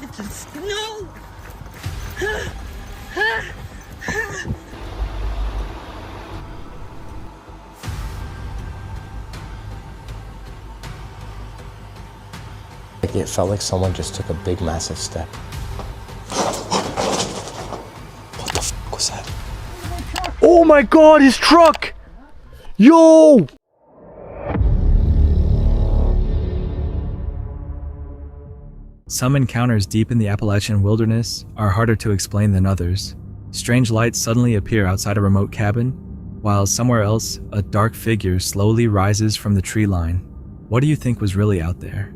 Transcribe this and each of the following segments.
It's a snow. It felt like someone just took a big, massive step. What the f was that? Oh my god, his truck! Yo! Some encounters deep in the Appalachian wilderness are harder to explain than others. Strange lights suddenly appear outside a remote cabin, while somewhere else, a dark figure slowly rises from the tree line. What do you think was really out there?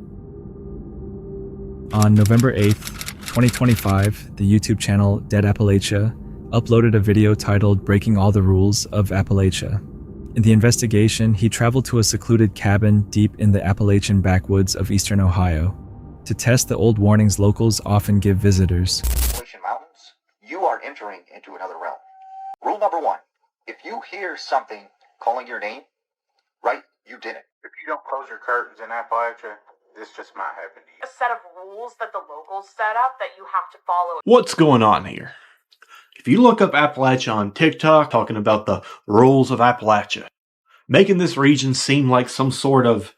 On November 8th, 2025, the YouTube channel Dead Appalachia uploaded a video titled Breaking All the Rules of Appalachia. In the investigation, he traveled to a secluded cabin deep in the Appalachian backwoods of eastern Ohio. To test the old warnings locals often give visitors. Appalachian Mountains, you are entering into another realm. Rule number 1, if you hear something calling your name, right, you didn't. If you don't close your curtains in Appalachia, this just might happen to you. A set of rules that the locals set up that you have to follow. What's going on here? If you look up Appalachia on TikTok, talking about the rules of Appalachia, making this region seem like some sort of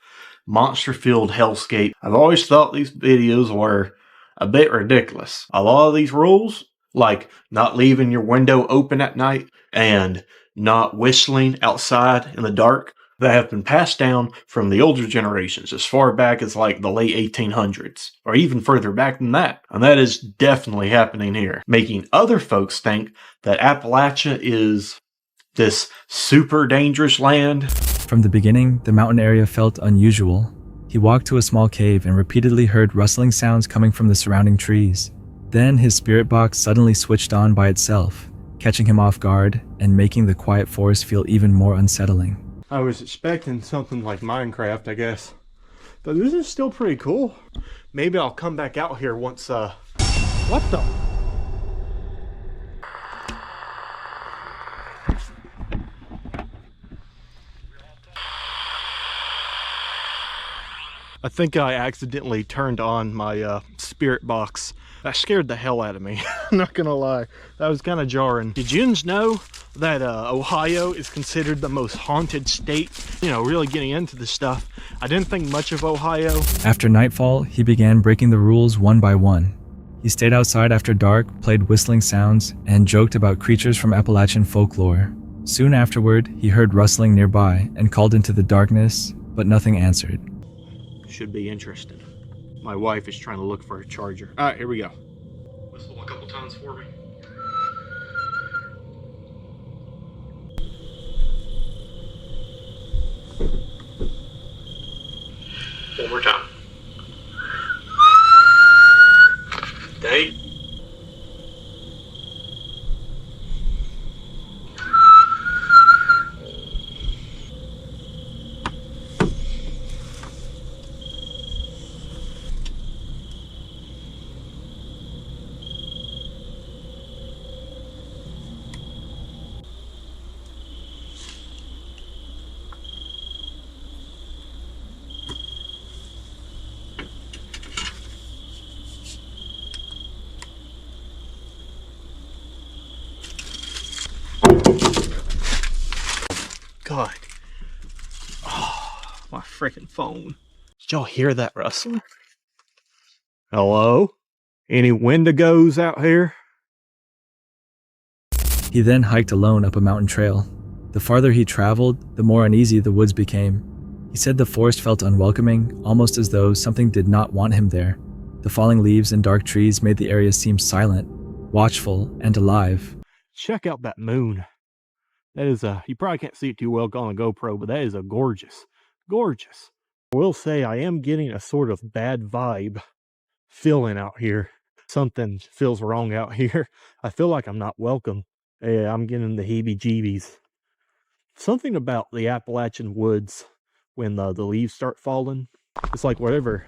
monster-filled hellscape. I've always thought these videos were a bit ridiculous. A lot of these rules, like not leaving your window open at night and not whistling outside in the dark, that have been passed down from the older generations as far back as like the late 1800s, or even further back than that. And that is definitely happening here, making other folks think that Appalachia is this super dangerous land. From the beginning, the mountain area felt unusual. He walked to a small cave and repeatedly heard rustling sounds coming from the surrounding trees. Then his spirit box suddenly switched on by itself, catching him off guard and making the quiet forest feel even more unsettling. I was expecting something like Minecraft, I guess. But this is still pretty cool. Maybe I'll come back out here once, what the? I think I accidentally turned on my spirit box. That scared the hell out of me. I'm not gonna lie. That was kind of jarring. Did you know that Ohio is considered the most haunted state? You know, really getting into this stuff. I didn't think much of Ohio. After nightfall, he began breaking the rules one by one. He stayed outside after dark, played whistling sounds, and joked about creatures from Appalachian folklore. Soon afterward, he heard rustling nearby and called into the darkness, but nothing answered. Should be interested. My wife is trying to look for a charger. All right, here we go. Whistle a couple times for me. One more time. Dave? God. Oh, my freaking phone. Did y'all hear that rustling? Hello? Any Wendigos out here? He then hiked alone up a mountain trail. The farther he traveled, the more uneasy the woods became. He said the forest felt unwelcoming, almost as though something did not want him there. The falling leaves and dark trees made the area seem silent, watchful, and alive. Check out that moon. That is you probably can't see it too well on a GoPro, but that is a gorgeous. I will say I am getting a sort of bad vibe feeling out here. Something feels wrong out here. I feel like I'm not welcome. Yeah, I'm getting the heebie-jeebies. Something about the Appalachian woods when the leaves start falling. It's like whatever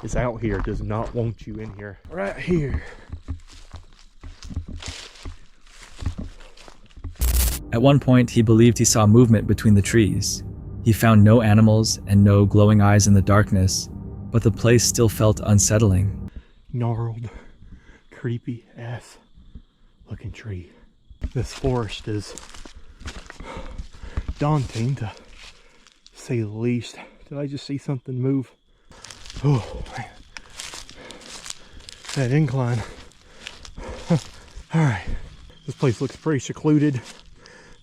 is out here does not want you in here. Right here. At one point, he believed he saw movement between the trees. He found no animals and no glowing eyes in the darkness, but the place still felt unsettling. Gnarled, creepy ass looking tree. This forest is daunting to say the least. Did I just see something move? Oh man, that incline. All right, this place looks pretty secluded.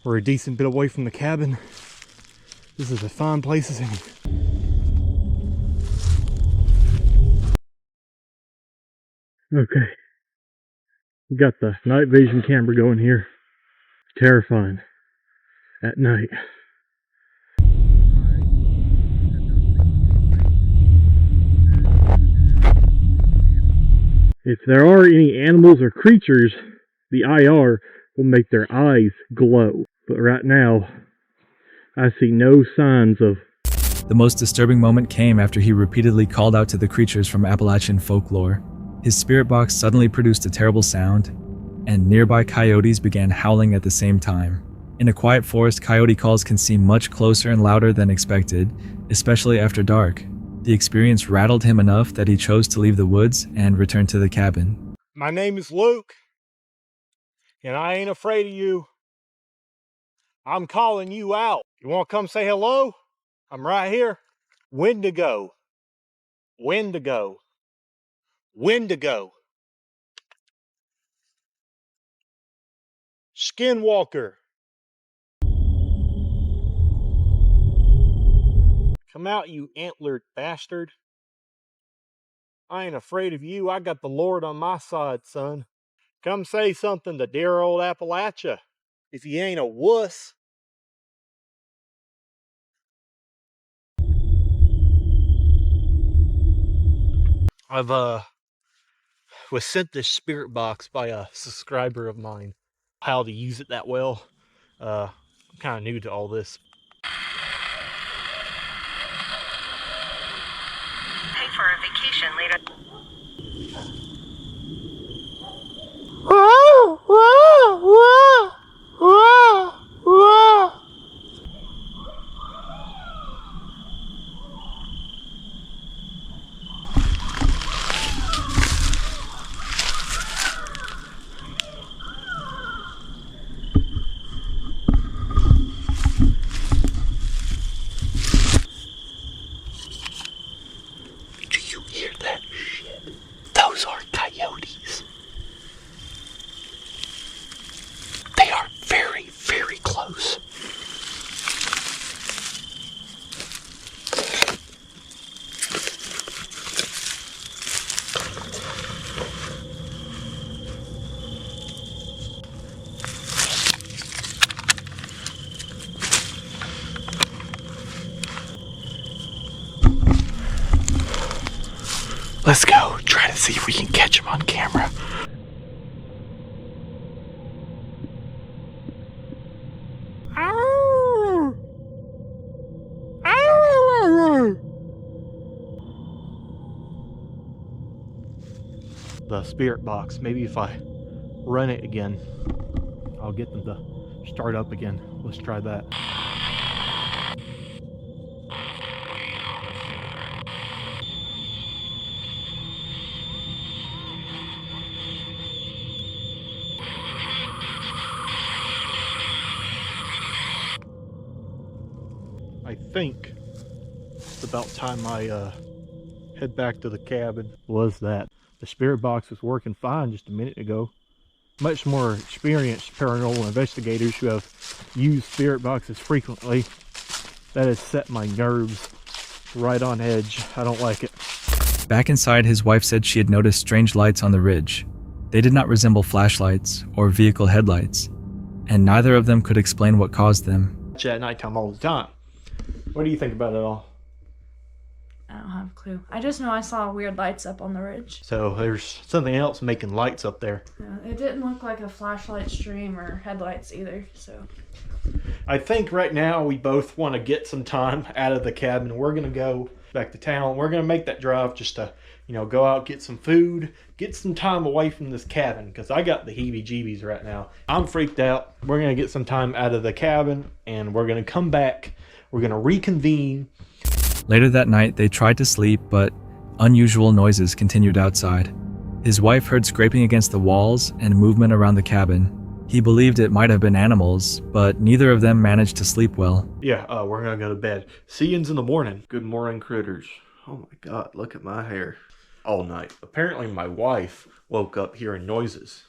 We're a decent bit away from the cabin. This is as fine place as any. Okay, we got the night vision camera going here. Terrifying at night. If there are any animals or creatures, the IR will make their eyes glow. But right now, I see no signs of... The most disturbing moment came after he repeatedly called out to the creatures from Appalachian folklore. His spirit box suddenly produced a terrible sound, and nearby coyotes began howling at the same time. In a quiet forest, coyote calls can seem much closer and louder than expected, especially after dark. The experience rattled him enough that he chose to leave the woods and return to the cabin. My name is Luke, and I ain't afraid of you. I'm calling you out. You want to come say hello? I'm right here. Wendigo. Wendigo. Wendigo. Skinwalker. Come out, you antlered bastard. I ain't afraid of you. I got the Lord on my side, son. Come say something to dear old Appalachia. If you ain't a wuss. I've was sent this spirit box by a subscriber of mine. How to use it that well. I'm kind of new to all this. Pay for a vacation later. Let's go try to see if we can catch him on camera. The spirit box, maybe if I run it again, I'll get them to start up again. Let's try that. I think it's about time I head back to the cabin. Was that the spirit box was working fine just a minute ago. Much more experienced paranormal investigators who have used spirit boxes frequently. That has set my nerves right on edge. I don't like it. Back inside, his wife said she had noticed strange lights on the ridge. They did not resemble flashlights or vehicle headlights, and neither of them could explain what caused them. At nighttime all the time. What do you think about it all? I don't have a clue. I just know I saw weird lights up on the ridge. So there's something else making lights up there. Yeah, it didn't look like a flashlight stream or headlights either, so. I think right now we both want to get some time out of the cabin. We're going to go back to town. We're going to make that drive just to, go out, get some food, get some time away from this cabin, because I got the heebie-jeebies right now. I'm freaked out. We're going to get some time out of the cabin, and we're going to come back. We're going to reconvene. Later that night, they tried to sleep, but unusual noises continued outside. His wife heard scraping against the walls and movement around the cabin. He believed it might have been animals, but neither of them managed to sleep well. Yeah, we're going to go to bed. See yous in the morning. Good morning, critters. Oh my God, look at my hair. All night. Apparently my wife woke up hearing noises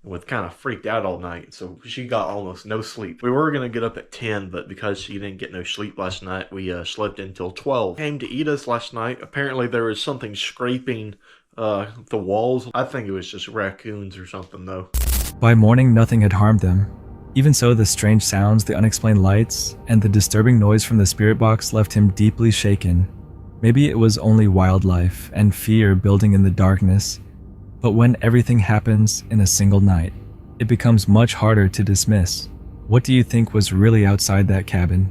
and was kind of freaked out all night, so she got almost no sleep. We were going to get up at 10, but because she didn't get no sleep last night, we slept until 12. Came to eat us last night. Apparently there was something scraping the walls. I think it was just raccoons or something though. By morning, nothing had harmed them. Even so, the strange sounds, the unexplained lights, and the disturbing noise from the spirit box left him deeply shaken. Maybe it was only wildlife and fear building in the darkness. But when everything happens in a single night, it becomes much harder to dismiss. What do you think was really outside that cabin?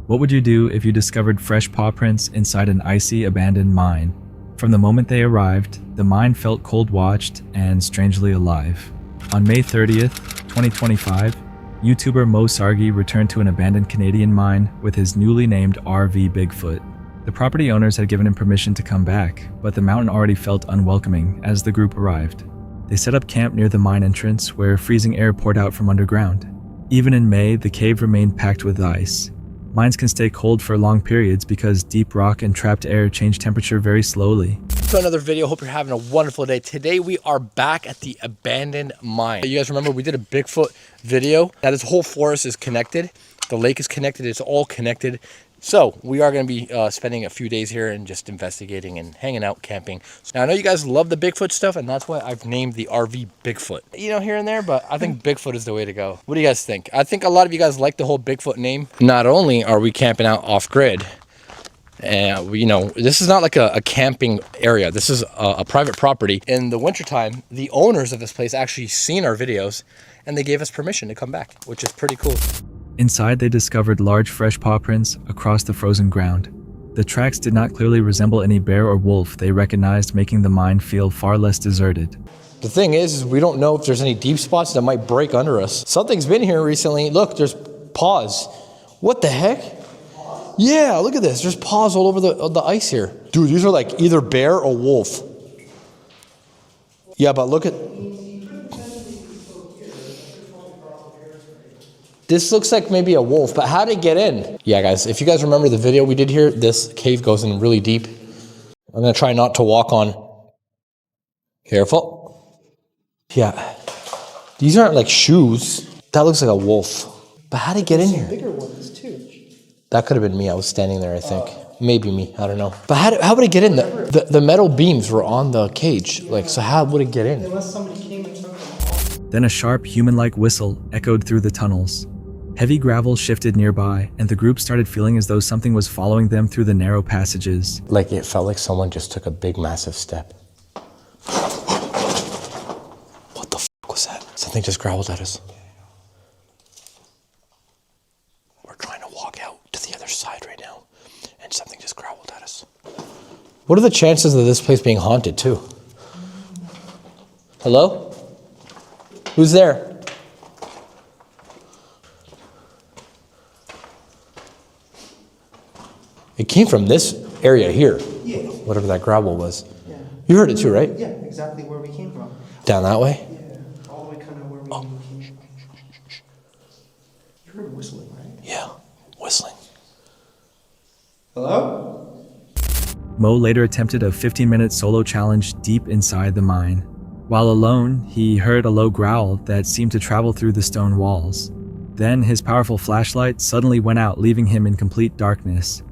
What would you do if you discovered fresh paw prints inside an icy, abandoned mine? From the moment they arrived, the mine felt cold-watched and strangely alive. On May 30th, 2025, YouTuber Mo Sargi returned to an abandoned Canadian mine with his newly named RV Bigfoot. The property owners had given him permission to come back, but the mountain already felt unwelcoming as the group arrived. They set up camp near the mine entrance where freezing air poured out from underground. Even in May, the cave remained packed with ice. Mines can stay cold for long periods because deep rock and trapped air change temperature very slowly. To another video. Hope you're having a wonderful day. Today we are back at the abandoned mine. You guys remember we did a Bigfoot video? Now this whole forest is connected. The lake is connected. It's all connected. So we are going to be spending a few days here and just investigating and hanging out, camping. Now I know you guys love the Bigfoot stuff, and that's why I've named the RV Bigfoot. You know, here and there, but I think Bigfoot is the way to go. What do you guys think? I think a lot of you guys like the whole Bigfoot name. Not only are we camping out off grid, and you know, this is not like a camping area. This is a private property. In the wintertime, the owners of this place actually seen our videos and they gave us permission to come back, which is pretty cool. Inside, they discovered large fresh paw prints across the frozen ground. The tracks did not clearly resemble any bear or wolf they recognized, making the mine feel far less deserted. The thing is we don't know if there's any deep spots that might break under us. Something's been here recently. Look, there's paws. What the heck? Yeah, look at this. There's paws all over the ice here. Dude, these are like either bear or wolf. Yeah, but look at... This looks like maybe a wolf, but how did it get in? Yeah, guys, if you guys remember the video we did here, this cave goes in really deep. I'm going to try not to walk on. Careful. Yeah. These aren't like shoes. That looks like a wolf. But how did it get in here? Bigger ones too. That could have been me. I was standing there, I think. Maybe me. I don't know. But how would it get in? The metal beams were on the cage. Like, so how would it get in? Unless somebody came and took them. Then a sharp, human-like whistle echoed through the tunnels. Heavy gravel shifted nearby, and the group started feeling as though something was following them through the narrow passages. Like it felt like someone just took a big, massive step. What the f was that? Something just growled at us. We're trying to walk out to the other side right now, and something just growled at us. What are the chances of this place being haunted, too? Hello? Who's there? It came from this area here. Yeah. Whatever that growl was. Yeah. You heard it too, right? Yeah, exactly where we came from. Down that way? Yeah, all the way kind of where we came. You heard whistling, right? Yeah, whistling. Hello? Mo later attempted a 15-minute solo challenge deep inside the mine. While alone, he heard a low growl that seemed to travel through the stone walls. Then his powerful flashlight suddenly went out, leaving him in complete darkness.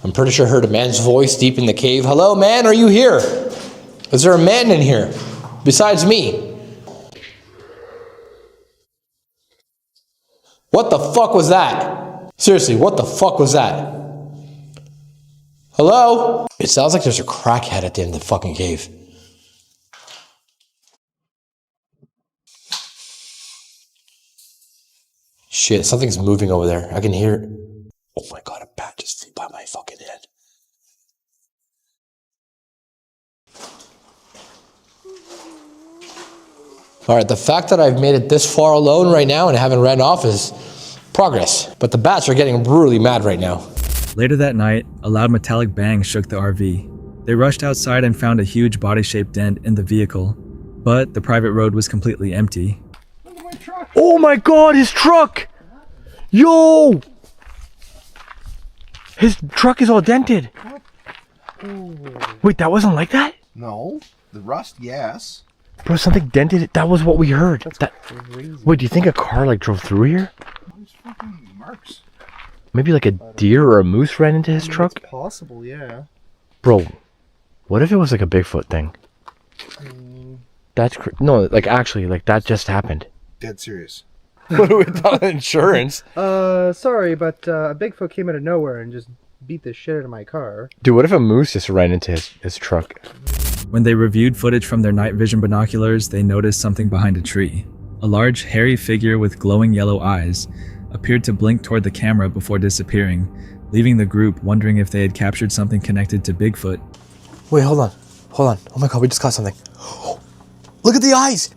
I'm pretty sure I heard a man's voice deep in the cave. Hello, man, are you here? Is there a man in here besides me? What the fuck was that? Seriously, what the fuck was that? Hello? It sounds like there's a crackhead at the end of the fucking cave. Shit, something's moving over there. I can hear it. Oh my god, a bat just flew by my fucking head. All right, the fact that I've made it this far alone right now and haven't ran off is progress. But the bats are getting really mad right now. Later that night, a loud metallic bang shook the RV. They rushed outside and found a huge body-shaped dent in the vehicle, but the private road was completely empty. Oh my god, his truck! Yo! His truck is all dented. Wait, that wasn't like that? No, the rust, yes. Bro, something dented. That was what we heard. Wait, do you think a car like drove through here? Those fucking marks. Maybe like a deer or a moose ran into his truck? It's possible, yeah. Bro, what if it was like a Bigfoot thing? That's no, like actually, like that just happened. Dead serious. What are we talking insurance? Sorry, but a Bigfoot came out of nowhere and just beat the shit out of my car. Dude, what if a moose just ran into his truck? When they reviewed footage from their night vision binoculars, they noticed something behind a tree. A large, hairy figure with glowing yellow eyes appeared to blink toward the camera before disappearing, leaving the group wondering if they had captured something connected to Bigfoot. Wait, hold on. Hold on. Oh my god, we just caught something. Look at the eyes!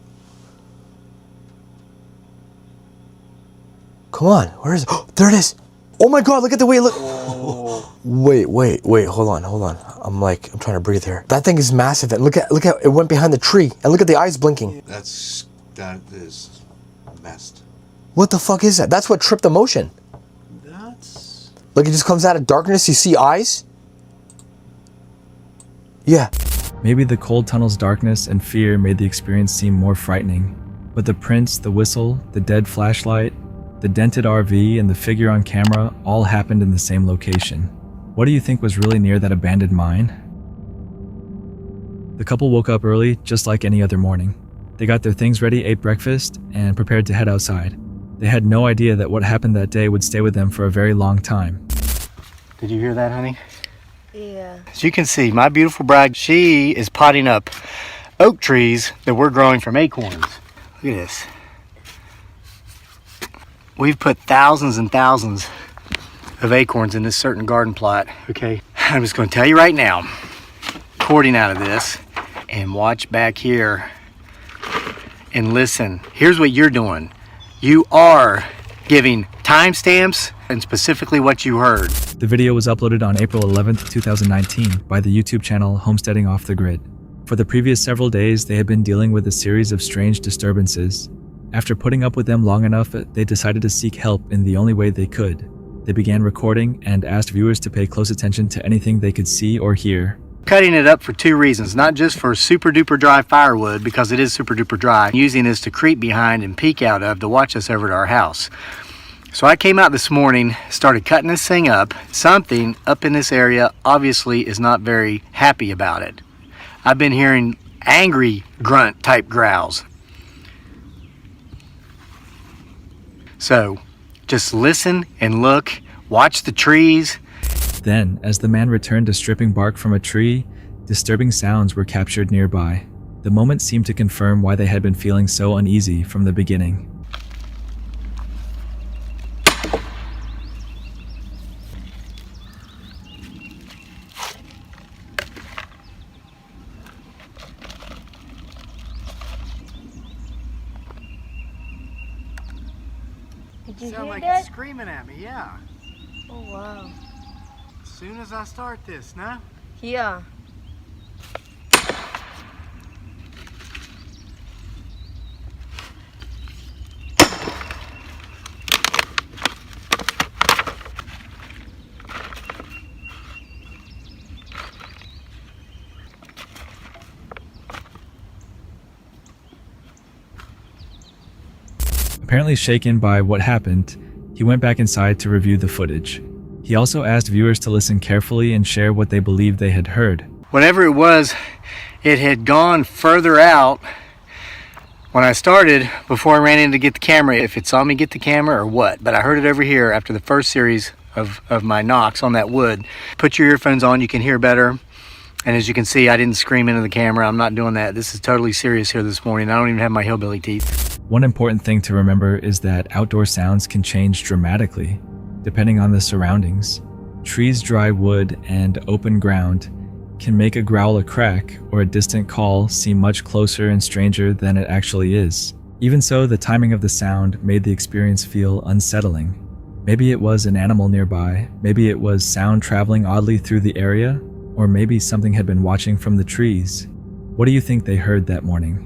Come on, where is it? Oh, there it is! Oh my god, look at the way it looks! Wait, hold on. I'm trying to breathe here. That thing is massive, and look at it went behind the tree, and look at the eyes blinking. That is messed. What the fuck is that? That's what tripped the motion. Look, it just comes out of darkness, you see eyes? Yeah. Maybe the cold tunnel's darkness and fear made the experience seem more frightening, but the prints, the whistle, the dead flashlight, the dented RV, and the figure on camera all happened in the same location. What do you think was really near that abandoned mine? The couple woke up early, just like any other morning. They got their things ready, ate breakfast, and prepared to head outside. They had no idea that what happened that day would stay with them for a very long time. Did you hear that, honey? Yeah. As you can see, my beautiful bride, she is potting up oak trees that we're growing from acorns. Look at this. We've put thousands and thousands of acorns in this certain garden plot, okay? I'm just gonna tell you right now, recording out of this, and watch back here and listen. Here's what you're doing. You are giving timestamps and specifically what you heard. The video was uploaded on April 11th, 2019 by the YouTube channel Homesteading Off the Grid. For the previous several days, they had been dealing with a series of strange disturbances. After putting up with them long enough, they decided to seek help in the only way they could. They began recording and asked viewers to pay close attention to anything they could see or hear. Cutting it up for two reasons, not just for super duper dry firewood, because it is super duper dry, using this to creep behind and peek out of to watch us over at our house. So I came out this morning, started cutting this thing up. Something up in this area obviously is not very happy about it. I've been hearing angry grunt type growls. So just listen and look, watch the trees. Then, as the man returned to stripping bark from a tree, disturbing sounds were captured nearby. The moment seemed to confirm why they had been feeling so uneasy from the beginning. Did you Sound hear like that? it's screaming at me, yeah. Oh wow. As soon as I start this, no? Yeah. Apparently shaken by what happened, he went back inside to review the footage. He also asked viewers to listen carefully and share what they believed they had heard. Whatever it was, it had gone further out when I started before I ran in to get the camera, if it saw me get the camera or what. But I heard it over here after the first series of my knocks on that wood. Put your earphones on, you can hear better. And as you can see, I didn't scream into the camera. I'm not doing that. This is totally serious here this morning. I don't even have my hillbilly teeth. One important thing to remember is that outdoor sounds can change dramatically, depending on the surroundings. Trees, dry wood, and open ground can make a growl a crack or a distant call seem much closer and stranger than it actually is. Even so, the timing of the sound made the experience feel unsettling. Maybe it was an animal nearby, maybe it was sound traveling oddly through the area, or maybe something had been watching from the trees. What do you think they heard that morning?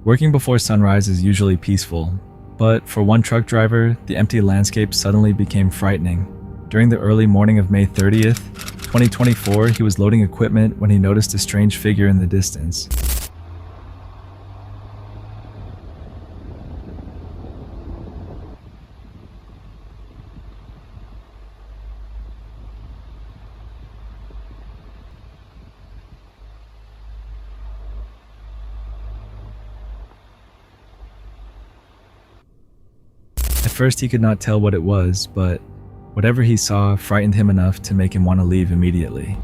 Working before sunrise is usually peaceful, but for one truck driver, the empty landscape suddenly became frightening. During the early morning of May 30th, 2024, he was loading equipment when he noticed a strange figure in the distance. At first he could not tell what it was, but whatever he saw frightened him enough to make him want to leave immediately.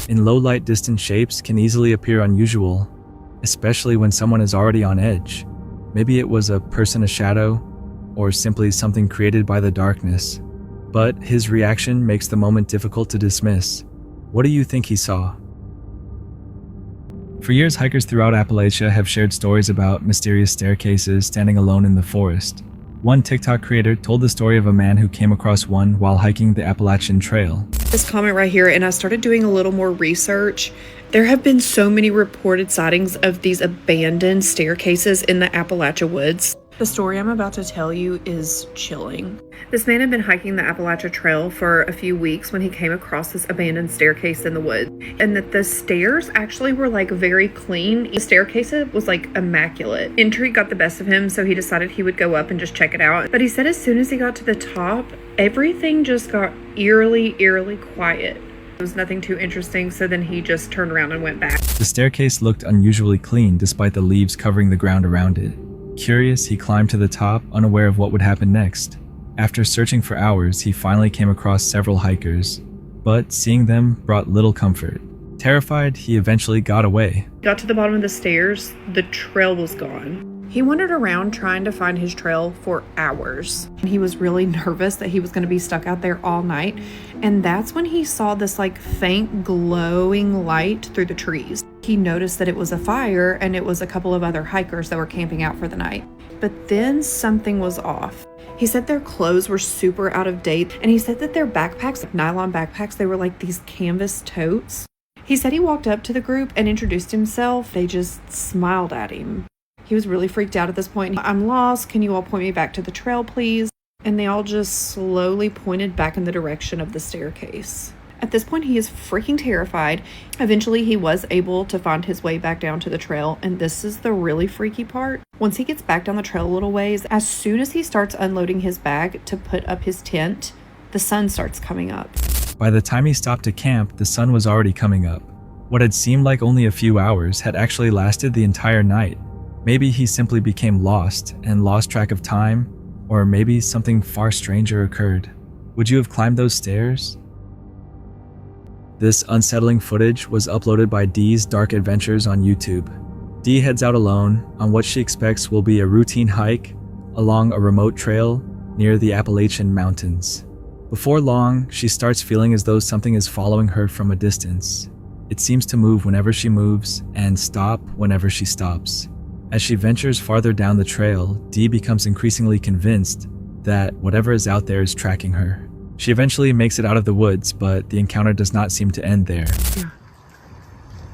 In low light, distant shapes can easily appear unusual, especially when someone is already on edge. Maybe it was a person, a shadow, or simply something created by the darkness. But his reaction makes the moment difficult to dismiss. What do you think he saw? For years, hikers throughout Appalachia have shared stories about mysterious staircases standing alone in the forest. One TikTok creator told the story of a man who came across one while hiking the Appalachian Trail. This comment right here, and I started doing a little more research. There have been so many reported sightings of these abandoned staircases in the Appalachia woods. The story I'm about to tell you is chilling. This man had been hiking the Appalachia Trail for a few weeks when he came across this abandoned staircase in the woods, and that the stairs actually were like very clean. The staircase was like immaculate. Intrigue got the best of him, so he decided he would go up and just check it out. But he said as soon as he got to the top, everything just got eerily quiet. It was nothing too interesting, so then he just turned around and went back. The staircase looked unusually clean despite the leaves covering the ground around it. Curious, he climbed to the top, unaware of what would happen next. After searching for hours, he finally came across several hikers, but seeing them brought little comfort. Terrified, he eventually got away. Got to the bottom of the stairs, the trail was gone. He wandered around trying to find his trail for hours. He was really nervous that he was going to be stuck out there all night, and that's when he saw this like faint glowing light through the trees. He noticed that it was a fire and it was a couple of other hikers that were camping out for the night. But then something was off. He said their clothes were super out of date, and he said that their backpacks, like nylon backpacks, they were like these canvas totes. He said he walked up to the group and introduced himself. They just smiled at him. He was really freaked out at this point. "I'm lost. Can you all point me back to the trail, please?" And they all just slowly pointed back in the direction of the staircase. At this point, he is freaking terrified. Eventually, he was able to find his way back down to the trail, and this is the really freaky part. Once he gets back down the trail a little ways, as soon as he starts unloading his bag to put up his tent, the sun starts coming up. By the time he stopped to camp, the sun was already coming up. What had seemed like only a few hours had actually lasted the entire night. Maybe he simply became lost and lost track of time, or maybe something far stranger occurred. Would you have climbed those stairs? This unsettling footage was uploaded by Dee's Dark Adventures on YouTube. Dee heads out alone on what she expects will be a routine hike along a remote trail near the Appalachian Mountains. Before long, she starts feeling as though something is following her from a distance. It seems to move whenever she moves and stop whenever she stops. As she ventures farther down the trail, Dee becomes increasingly convinced that whatever is out there is tracking her. She eventually makes it out of the woods, but the encounter does not seem to end there. Yeah.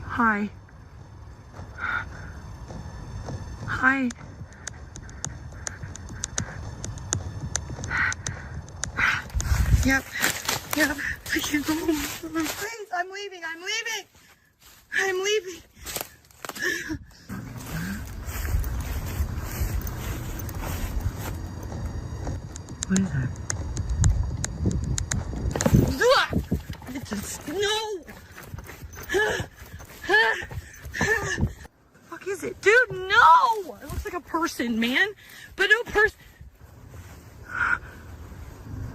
Hi. Hi. Yep. I can't go home. Please, I'm leaving. I'm leaving. What is that? No! Fuck is it? Dude, no! It looks like a person, man. But no person.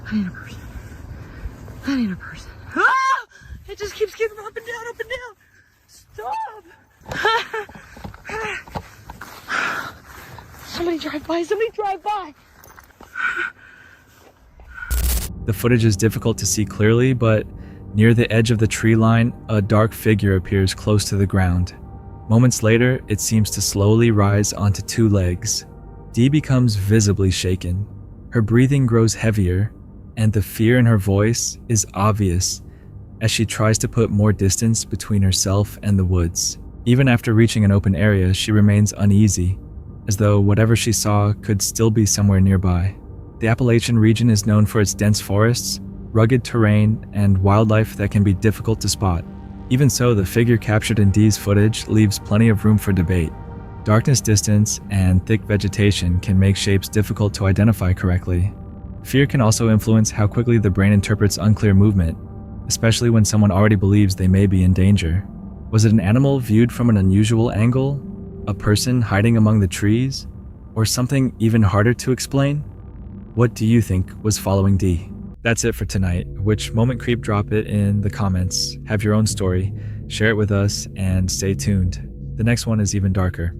I need a person. Ah! It just keeps getting up and down, up and down. Stop. Somebody drive by, somebody drive by. The footage is difficult to see clearly, but near the edge of the tree line, a dark figure appears close to the ground. Moments later, it seems to slowly rise onto two legs. Dee becomes visibly shaken. Her breathing grows heavier, and the fear in her voice is obvious as she tries to put more distance between herself and the woods. Even after reaching an open area, she remains uneasy, as though whatever she saw could still be somewhere nearby. The Appalachian region is known for its dense forests, rugged terrain, and wildlife that can be difficult to spot. Even so, the figure captured in Dee's footage leaves plenty of room for debate. Darkness, distance, and thick vegetation can make shapes difficult to identify correctly. Fear can also influence how quickly the brain interprets unclear movement, especially when someone already believes they may be in danger. Was it an animal viewed from an unusual angle? A person hiding among the trees? Or something even harder to explain? What do you think was following Dee? That's it for tonight. Which moment creep? Drop it in the comments. Have your own story, share it with us, and stay tuned. The next one is even darker.